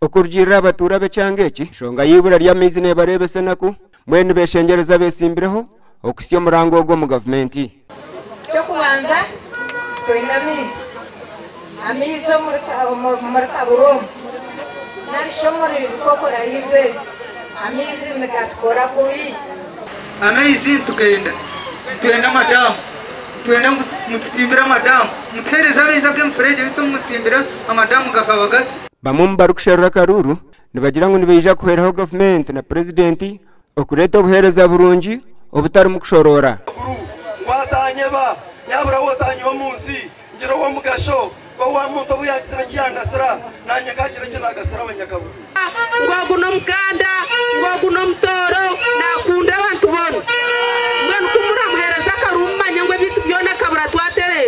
Okurjira abaturage cyangeki shonga yibura rya mizi ne barebe senaku mwene beshengereza besimbireho okusyo murango gwo mu government cyo kubanza twenda mizi amizo muri kaburo nashomori kokora yibwe amizi ndakora kubi amizi twenda madamu twenda mutimbira madamu mutereza biza ke mfreje bito mutimbira amadamu gakabaga bamumba rukusherura karuru nibagira ngo nibeja kuheraho government na president okureta obuhereza burungi obutari mukushorora watanyeba yabura wotanyo munsi ngiro wo mugasho kwa muntu buyakisira kiyangasira nanye kagira kinagasira abanyakabu ngwaguno mukanda ngwaguno mtoro nakunda abantu bona mwana kumura muhereza karumma nyangwe bitu byona kabura twatere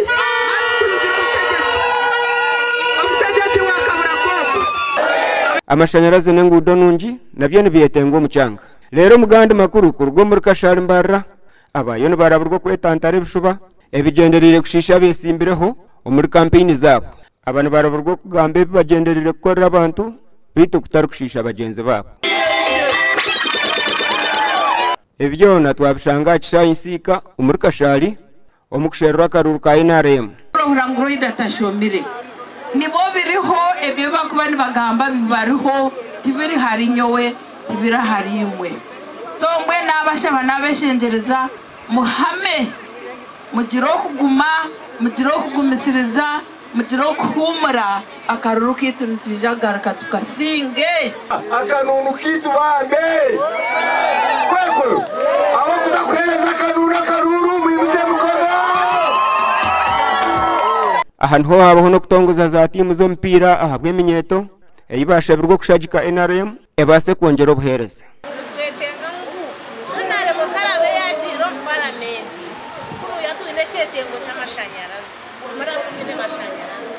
amashanyarazi n'engudo nungi nabyo nibiyetengo mucyanga rero muganda makuru kurwo muri kashari mbarra abayo nibaraburwa kwetantara bishuba ebigenderire kushisha besimbireho muri campaign zabo abantu baraburwa kugambe bagenderire gukora abantu bito kutari kushisha abagenzi babo ebyo natwabishanga kishayisika muri kashari omukusherura karuru ka NRM uranguro idatashomire nibo biriho ebyo bakubani bagamba bibariho tibiri hari nyowe tibira hari imwe so mwe nabashaba nabeshengereza muhame mugiro kuguma mugiro kugumisiriza mugiro kuhumura akaruru kitu ntijagaruka tukasinge akanunu kitu bambe kweko abo kuzakweza akanunu akaruru mwibuze mukono ahantu ho habaho no kutongoza za timu zo mpira ahabwe minyeto eyibasha birwo kushagika NRM ebase kongera obuhereza twetenga ngu onare bokarabe yagiro parliament kuru yatuine cyetengo cy'amashanyarazi muri asitine mashanyarazi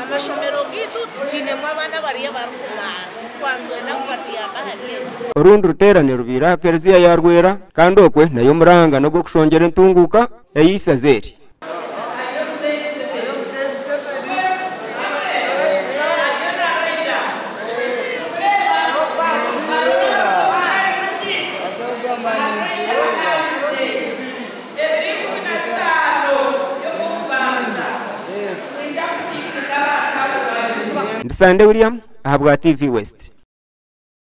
amashomero gitu tukine mu abana bariya barukumana kwandwe nakubatiya bahariye urundi ruterane rubira Kereziya ya Rwera kandi okwe nayo muranga no gushongera ntunguka eyisazeri Ndisande William ahabwa TV West.